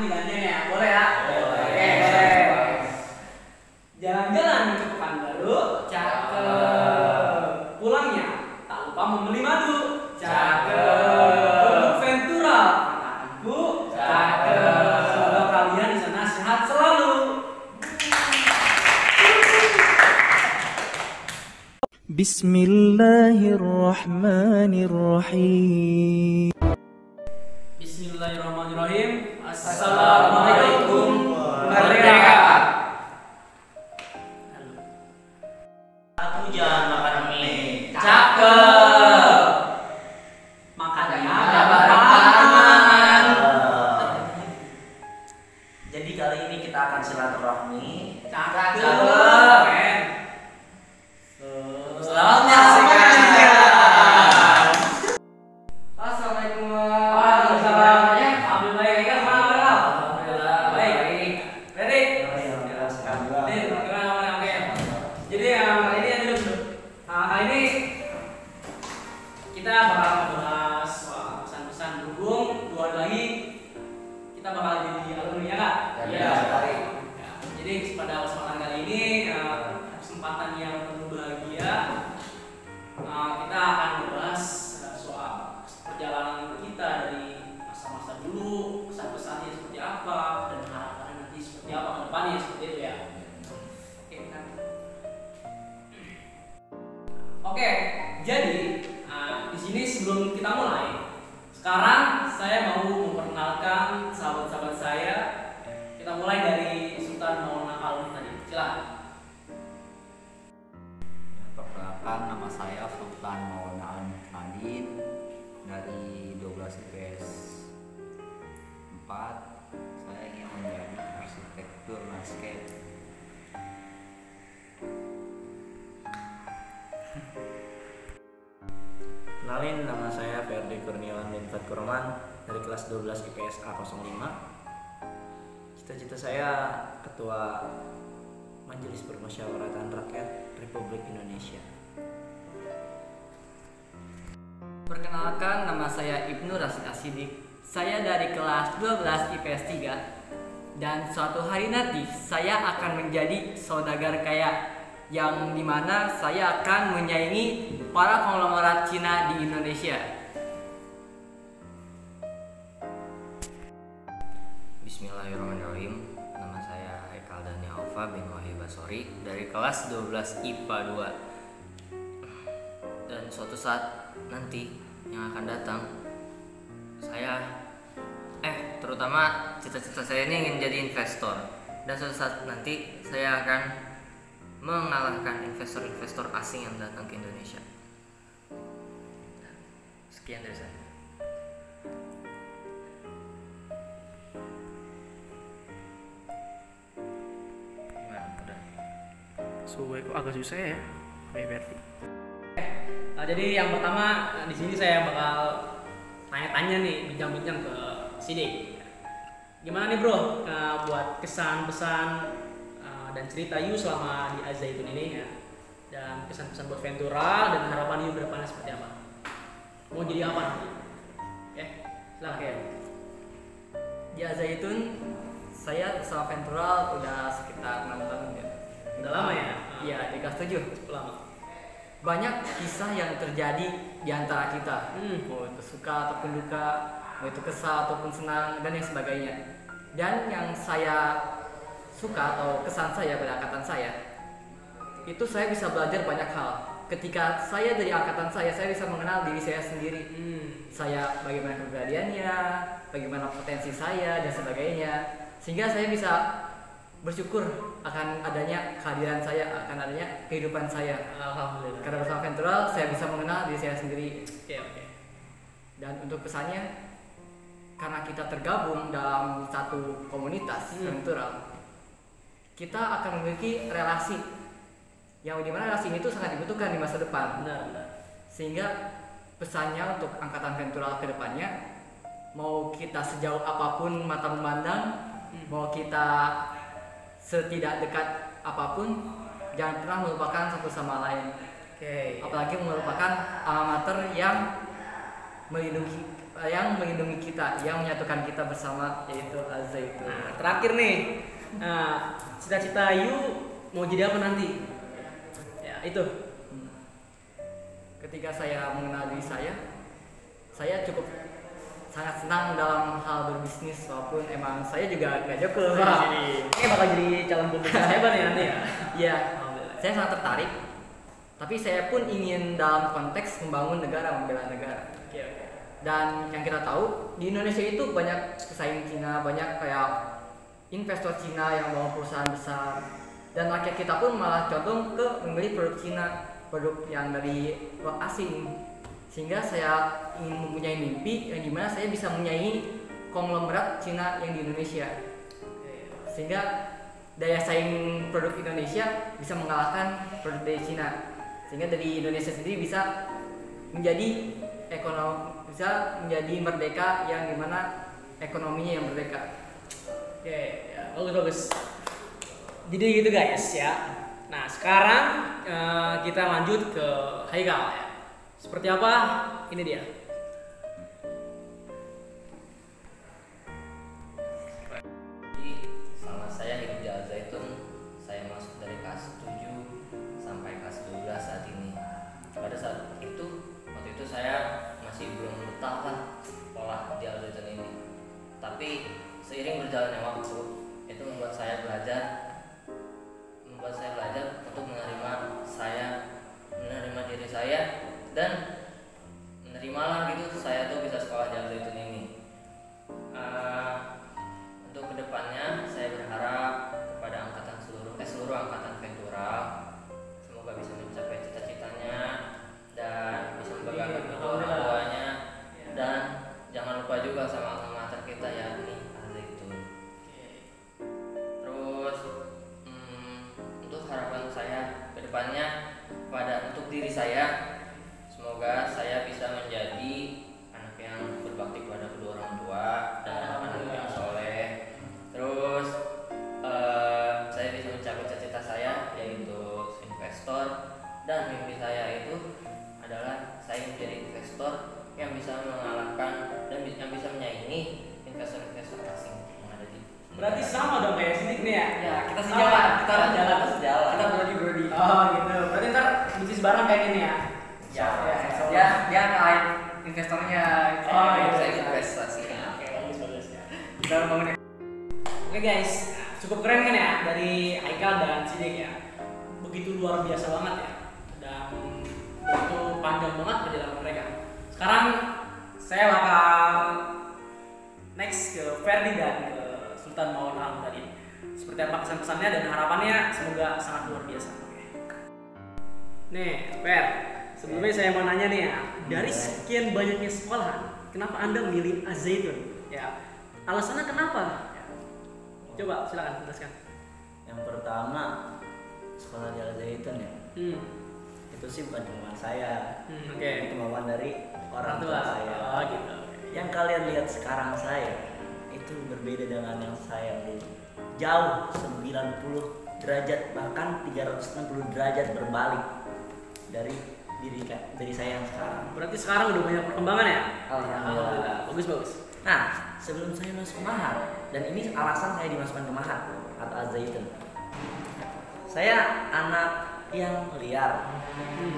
nih gantian ya, boleh ya? Boleh. Oke, boleh. Jalan-jalan ke Pekanbaru, cakep. Pulangnya tak lupa membeli madu, cakep. Untuk Ventura, anak-anakku, cakep. Semoga kalian di sana sehat selalu. Bismillahirrahmanirrahim. Bismillahirrahmanirrahim. Assalamualaikum merdeka. Aku jangan makan mie. Cakep. Makannya bareng-bareng. Jadi kali ini kita akan silaturahmi. Cakep. Selamat menyaksikan. Assalamualaikum. Waalaikumsalam. Alhamdulillah ya kan, mana? Alhamdulillah. Baik. Ready? Nih, gimana? Oke. Jadi kali ini dulu. Kali ini kita bakal membahas soal pesan-pesan berhubung dua hari lagi kita bakal jadi alumni ya kak? Iya, sekali. Ya, jadi pada kesempatan kali ini kesempatan yang penuh bahagia, kita akan membahas soal perjalanan kita dari masa-masa dulu, pesan-pesannya seperti apa dan harapannya nanti seperti apa ke depannya, seperti itu ya. Oke kan? Oke, jadi di sini sebelum kita mulai, sekarang saya mau memperkenalkan sahabat-sahabat saya. Kita mulai dari Sultan Maulana Alwi tadi. Silakan. Perkenalkan, nama saya Sultan Maulana Al-Muhammadin dari 12 IPS 4. Saya ingin menjadi arsitektur landscape. Kenalin, nama saya Ferdi Kurniawan bin Fatkurman dari kelas 12 IPS A05. Cita-cita saya Ketua Majelis Permusyawaratan Rakyat Republik Indonesia. Perkenalkan, nama saya Ibnu Rasid Asidik. Saya dari kelas 12 IPS 3. Dan suatu hari nanti saya akan menjadi saudagar kaya, yang dimana saya akan menyaingi para konglomerat Cina di Indonesia. Bismillahirrahmanirrahim. Nama saya Ekal Dania Alfa bin Wahid Basori dari kelas 12 IPA 2. Dan suatu saat nanti yang akan datang, saya terutama cita-cita saya ini ingin jadi investor. Dan suatu saat nanti saya akan mengalahkan investor-investor asing yang datang ke Indonesia. Sekian dari saya. Gimana? Udah. Suwe kok agak susah ya, Berarti. Jadi yang pertama di sini saya bakal tanya-tanya nih, bincang-bincang ke Sidik. Gimana nih bro, buat kesan pesan dan cerita you selama di Al-Zaitun ini ya, dan pesan-pesan buat Ventura dan harapan you ke depannya seperti apa? Mau jadi apa nanti? Ya, silakan. Di Al-Zaitun saya bersama Ventura udah sekitar 6 tahun ya. Udah lama ya? Iya, di kelas 7. Cukup lama. Banyak kisah yang terjadi di antara kita, mau itu suka ataupun duka, mau itu kesal ataupun senang, dan yang sebagainya. Dan yang saya suka atau kesan saya pada angkatan saya, itu saya bisa belajar banyak hal. Ketika saya dari angkatan saya bisa mengenal diri saya sendiri. Saya bagaimana kepribadiannya, bagaimana potensi saya dan sebagainya, sehingga saya bisa bersyukur akan adanya kehadiran saya, akan adanya kehidupan saya. Alhamdulillah. Karena bersama Ventural saya bisa mengenal diri saya sendiri. Oke. Dan untuk pesannya, karena kita tergabung dalam satu komunitas Ventural, kita akan memiliki relasi yang dimana relasi itu sangat dibutuhkan di masa depan. Benar. Sehingga pesannya untuk angkatan Ventural ke depannya, mau kita sejauh apapun mata memandang, mau kita setidak dekat apapun, jangan pernah melupakan satu sama lain. Oke. Apalagi merupakan alma mater yang melindungi yang melindungi kita, yang menyatukan kita bersama, yaitu Al-Zaitun. Nah, terakhir nih, cita-cita Yu mau jadi apa nanti? Ya itu. Ketika saya mengenal diri saya cukup sangat senang dalam hal berbisnis, walaupun emang saya juga nggak jago. Ini bakal jadi calon pembisnis hebat ya nanti ya. Iya, saya sangat tertarik. Tapi saya pun ingin dalam konteks membangun negara, membela negara. Dan yang kita tahu di Indonesia itu banyak pesaing Cina, banyak kayak investor Cina yang bawa perusahaan besar. Dan rakyat kita pun malah condong ke membeli produk Cina, produk yang dari luar asing. Sehingga saya ingin mempunyai mimpi yang dimana saya bisa menyaingi konglomerat Cina yang di Indonesia. Sehingga daya saing produk Indonesia bisa mengalahkan produk dari Cina. Sehingga dari Indonesia sendiri bisa menjadi bisa menjadi merdeka yang dimana ekonominya yang merdeka. Oke, ya, bagus. Jadi gitu guys ya. Nah sekarang kita lanjut ke Haikal ya. Seperti apa? Ini dia. Jadi selama saya hidup di Al-Zaitun, saya masuk dari kelas 7 sampai kelas 12 saat ini. Pada saat itu, waktu itu saya masih belum betah lah sekolah di Al-Zaitun ini. Tapi seiring berjalannya waktu, itu membuat saya belajar untuk menerima diri saya dan menerimalah gitu saya tuh bisa sekolah di Al-Zaitun ini. Untuk kedepannya saya berharap kepada seluruh angkatan Ventura semoga bisa mencapai cita-citanya dan bisa membanggakan kedua orang tuanya, dan jangan lupa juga sama alma mater kita yakni Al-Zaitun. Terus untuk harapan saya kedepannya untuk diri saya, semoga saya bisa menjadi anak yang berbakti kepada kedua orang tua dan anak yang soleh. Terus saya bisa mencapai cita-cita saya yaitu investor, dan mimpi saya itu adalah saya menjadi investor yang bisa mengalahkan dan yang bisa menyaingi investor-investor asing yang ada di. Berarti sama dong kayak Sidik nih ya? Ya, kita Sama. sejalan, Kita brody. Oh gitu. Berarti ntar bisnis bareng kayak gini ya? Ya, Dia ngalahin investornya. Oh, iya. Saya investasi. Oke, bagus ya. Kita bangun. Oke guys, cukup keren kan ya dari Haikal dan Sidik ya. Begitu luar biasa banget ya. Dan begitu panjang banget perjalanan mereka. Sekarang saya bakal next ke Ferdi dan ke Sultan Maun Alam tadi. Seperti apa kesan-pesannya dan harapannya, semoga sangat luar biasa. Oke. Nih, Fer, sebelumnya saya mau nanya nih ya, dari sekian banyaknya sekolah, kenapa Anda milih Al-Zaitun? Ya, alasannya kenapa? Ya. Coba silakan jelaskan. Yang pertama, sekolah di Al-Zaitun ya. Itu sih bukan kemauan saya. Oke. Itu kemauan dari orang tua saya. Oh gitu. Yang kalian lihat sekarang saya itu berbeda dengan yang saya dulu. Jauh 90 derajat, bahkan 360 derajat berbalik dari diri saya yang sekarang. Berarti sekarang udah banyak perkembangan ya? Alhamdulillah. Bagus. Nah, sebelum saya masuk Mahat, dan ini alasan saya dimasukkan ke Mahat atau Al-Zaitun. Saya anak yang liar.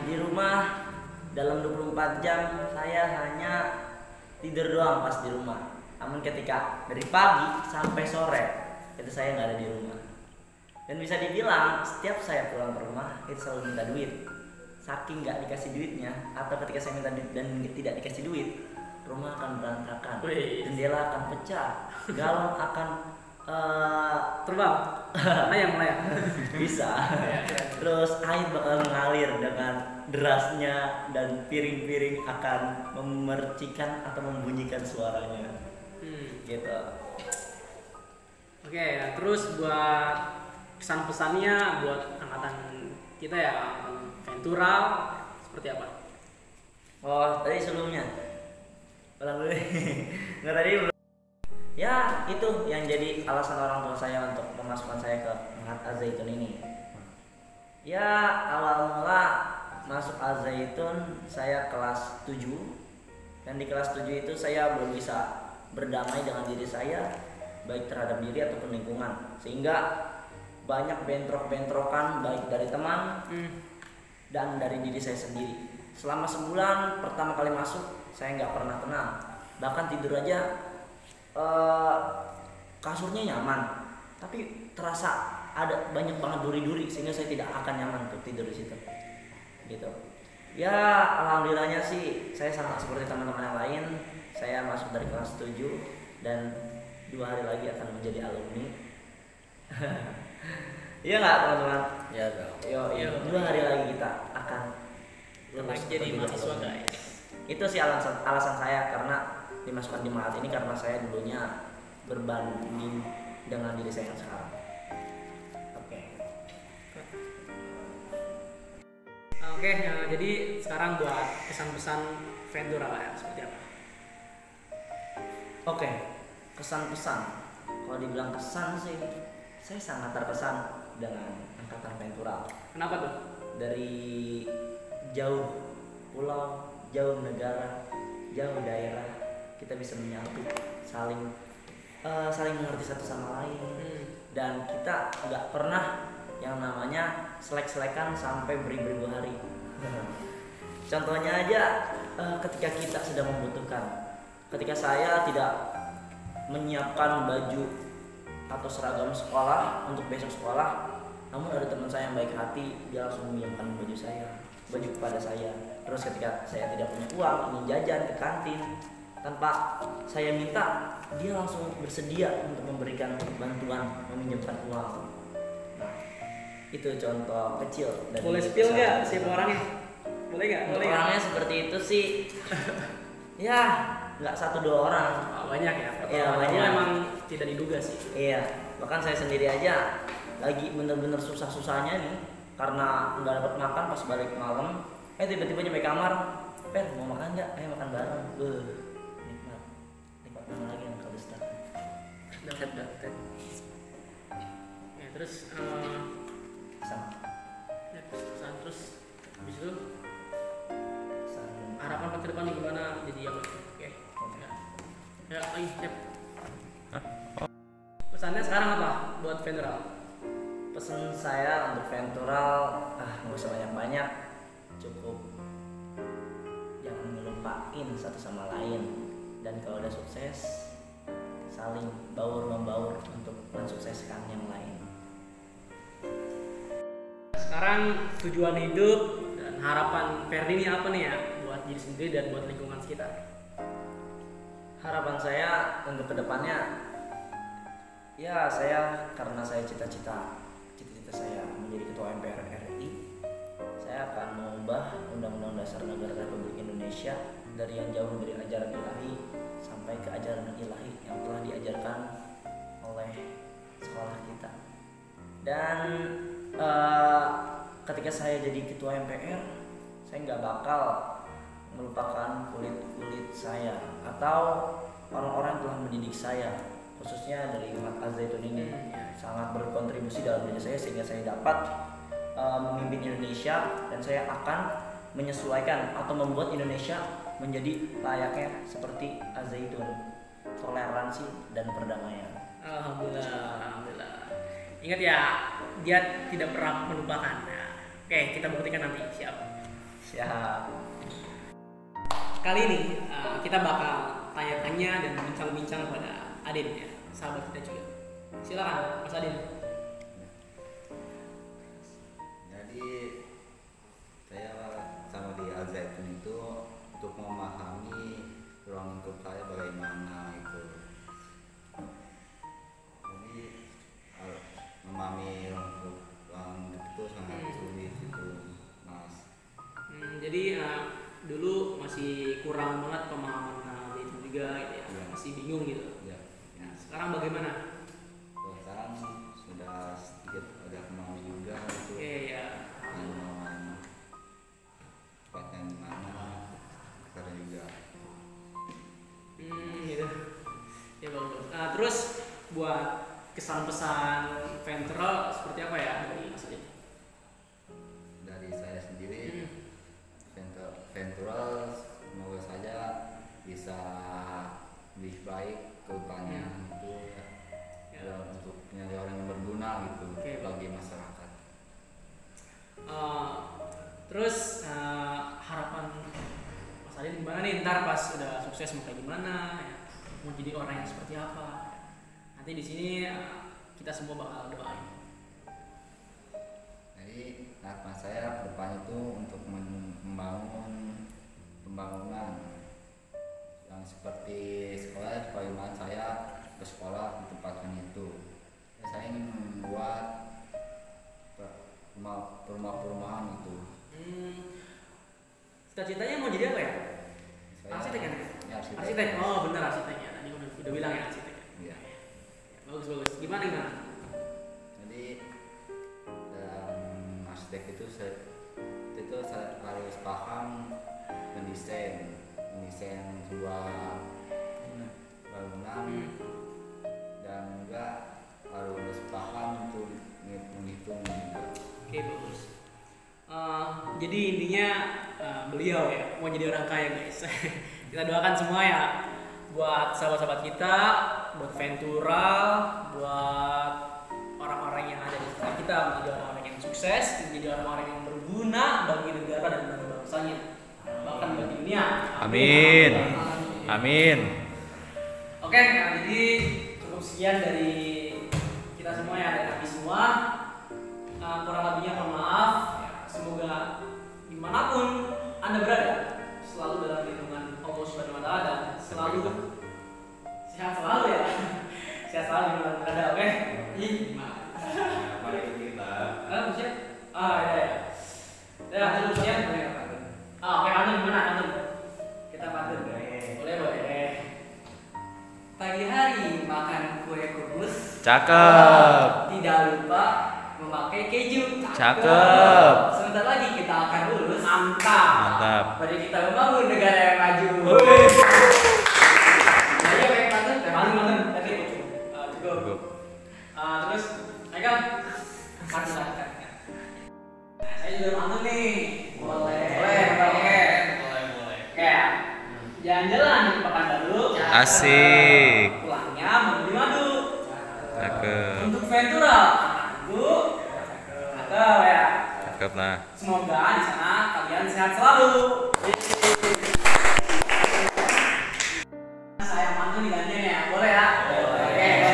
Di rumah dalam 24 jam saya hanya tidur doang pas di rumah. Namun ketika dari pagi sampai sore itu saya nggak ada di rumah. Dan bisa dibilang setiap saya pulang ke rumah itu selalu minta duit. Saking nggak dikasih duitnya, atau ketika saya minta duit dan tidak dikasih duit, rumah akan berantakan, jendela akan pecah, galon akan terbang, ayam. Bisa. Terus air bakal mengalir dengan derasnya dan piring-piring akan memercikan atau membunyikan suaranya. Gitu. Oke, nah terus buat kesan pesannya buat angkatan kita ya, Ventura seperti apa? Oh, tadi sebelumnya. Ulang dulu. Nggak tadi belum. Ya, itu yang jadi alasan orang tua saya untuk memasukkan saya ke Mahat Al-Zaitun ini. Ya, awal mula masuk Al-Zaitun saya kelas 7. Dan di kelas 7 itu saya belum bisa berdamai dengan diri saya, baik terhadap diri ataupun lingkungan, sehingga banyak bentrok-bentrokan baik dari teman dan dari diri saya sendiri. Selama sebulan pertama kali masuk, saya nggak pernah tenang. Bahkan tidur aja kasurnya nyaman, tapi terasa ada banyak banget duri-duri, sehingga saya tidak akan nyaman untuk tidur di situ. Gitu. Ya, alhamdulillahnya sih saya sama seperti teman-teman yang lain. Saya masuk dari kelas 7 dan 2 hari lagi akan menjadi alumni. Iya nggak teman-teman? Ya dong. Iya. 2 hari lagi kita akan Lagi jadi mahasiswa guys. Itu sih alasan saya karena dimasukkan di Mahat ini, karena saya dulunya berbanding dengan diri saya yang sekarang. Oke. Oke, jadi sekarang buat pesan-pesan Ventura ya, seperti apa? Oke, kesan-pesan. Kalau dibilang kesan sih, saya sangat terkesan dengan angkatan Ventura. Kenapa tuh? Dari jauh pulau, jauh negara, jauh daerah, kita bisa menyatu, saling mengerti satu sama lain, dan kita nggak pernah yang namanya selek-selekan sampai beribu-ribu hari. Contohnya aja ketika kita sedang membutuhkan, ketika saya tidak menyiapkan baju atau seragam sekolah untuk besok sekolah, namun ada teman saya yang baik hati, dia langsung meminjamkan baju kepada saya. Terus ketika saya tidak punya uang, ingin jajan ke kantin, tanpa saya minta, dia langsung bersedia untuk memberikan bantuan, meminjamkan uang. Nah, itu contoh kecil. Boleh spill nggak siapa orangnya? Boleh nggak? Orangnya seperti itu sih. Ya, nggak 1-2 orang. Oh, banyak ya. Iya, Kalau banyak. emang tidak diduga sih. Iya, bahkan saya sendiri aja lagi bener-bener susah-susahnya nih, karena nggak dapat makan pas balik malam. Tiba-tiba nyampe kamar, Per mau makan nggak? Ayo makan bareng. Nikmat mana lagi yang kalau start. Dapat. Ya, terus Sama. ya, pesan terus habis itu Pesan. harapan ke depan gimana jadi apa? Oke. Ya, ayo siap. Pesannya sekarang apa buat Ventura? Pesan saya untuk Ventural, nggak usah banyak-banyak, cukup jangan ngelupain satu sama lain, dan kalau udah sukses saling baur membaur untuk mensukseskan yang lain. Sekarang tujuan hidup dan harapan Ferdi ini apa nih ya buat diri sendiri dan buat lingkungan sekitar? Harapan saya untuk kedepannya, ya karena saya cita-cita saya menjadi ketua MPR RI, saya akan mengubah Undang-Undang Dasar Negara Republik Indonesia dari yang jauh dari ajaran ilahi sampai ke ajaran ilahi yang telah diajarkan oleh sekolah kita. Dan ketika saya jadi ketua MPR, saya nggak bakal melupakan kulit saya atau orang-orang yang telah mendidik saya, khususnya dari Mat Al-Zaitun ini sangat berkontribusi dalam diri saya, sehingga saya dapat memimpin Indonesia, dan saya akan menyesuaikan atau membuat Indonesia menjadi layaknya seperti Al-Zaitun, toleransi dan perdamaian. Alhamdulillah. Ingat ya, dia tidak pernah melupakan. Nah, oke, kita buktikan nanti. Siap. Kali ini kita bakal tanya-tanya dan bincang-bincang pada Adin ya, sahabat kita juga. Silakan, Mas Adin. Jadi saya sama di Al-Zaitun itu untuk memahami ruang lingkup saya bagaimana itu. Jadi memahami ruang lingkup itu sangat sulit itu, Mas. Jadi dulu masih kurang banget pemahaman tentang itu juga gitu ya. Iya. Masih bingung gitu. Ya. Nah, sekarang bagaimana? Sekarang sudah sedikit ada kemampuan juga itu. Oke ya. Mana tempatnya di mana sekarang juga. Gitu. Ya bagus. Nah, terus buat kesan-pesan Ventural seperti apa ya dari Mas Adin? Dari saya sendiri, Ventural semoga saja bisa lebih baik ke depannya itu ya, untuk menjadi orang yang berguna gitu bagi masyarakat. Terus harapan Mas Adin gimana nih ntar pas udah sukses mau kayak gimana ya, mau jadi orang yang seperti apa? Nanti di sini kita semua bakal doain. Jadi harapan saya ke depan itu untuk membangun pembangunan yang seperti sekolah bagaimana saya bersekolah di tempat itu. Ya, saya ingin membuat perumahan itu. Cita-citanya mau jadi apa ya? Arsitek kan? Ya, Arsitek. Oh benar arsiteknya. Tadi udah bilang ya arsitek. Iya. Bagus. Gimana? Jadi dalam arsitek itu saya harus paham mendesain sebuah bangunan dan juga harus paham untuk menghitung juga. Oke, bagus. Jadi intinya beliau ya mau jadi orang kaya guys. Kita doakan semua ya buat sahabat-sahabat kita, buat Ventura, buat orang-orang yang ada di sekitar kita menjadi orang-orang yang sukses, menjadi orang-orang yang berguna bagi negara dan bagi bangsanya, bahkan bagi dunia. Amin. Amin. Oke, nah, jadi cukup sekian dari kita semua ya, dari kami semua. Kurang lebihnya mohon maaf. Semoga dimanapun Anda berada selalu dalam lindungan Allah Subhanahu Wa Taala dan selalu sehat selalu ya. Sehat selalu di mana berada, oke? Maksudnya? Ya. Ya, dulu sekian. Oke, pantun gimana? Pantun. Kita pantun. Boleh. Pagi hari makan kue kubus. Cakep. Tidak lupa memakai keju. Cakep. Sebentar lagi kita akan lulus. Mantap. Mari kita membangun negara yang maju. Ayo kayak pantun. Pantun. Tadi cukup. Terus, ayo pantun lah. Saya juga pantun nih. Boleh. Oke. Kayak jalan-jalan di Pekanbaru. Asik. Pulangnya membeli madu. Cakep. Untuk Ventura, Bu. Cakep ya. Cakep nah. Semoga di sana kalian sehat selalu. Saya pantun nih gantian ya, boleh ya? Boleh.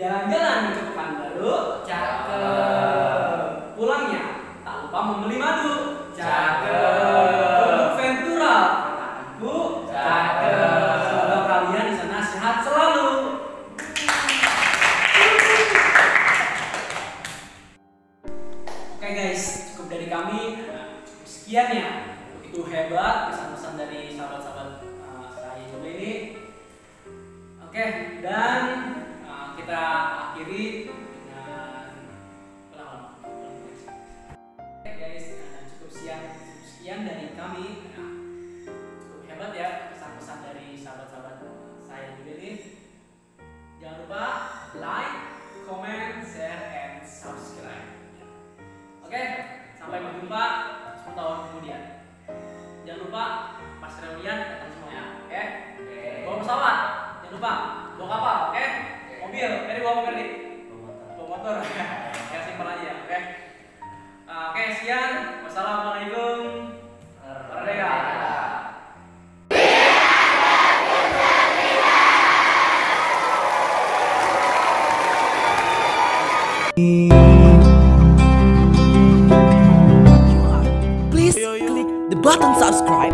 Jalan-jalan ke Pekanbaru, cakep. Pulangnya tak lupa membeli madu, cakep. Untuk Ventura, Bu, cakep. Semoga kalian di sana sehat selalu. Oke guys, cukup dari kami. Sekian ya. Begitu hebat pesan-pesan dari sahabat-sahabat saya juga ini. Oke, dan kita akhiri dengan Oke guys, cukup sekian dari kami. Cukup hebat ya pesan-pesan dari sahabat-sahabat saya juga ini. Jangan lupa like, comment, share, and subscribe. Oke, sampai berjumpa 10 tahun kemudian. Jangan lupa pas reunian datang semua ya. Oke? Bawa pesawat, jangan lupa. Bawa kapal, oke? Mobil, bawa mobil nih. Bawa motor. Ya simpel aja, oke? Oke, sekian. Wassalamualaikum. Merdeka. Please click the button subscribe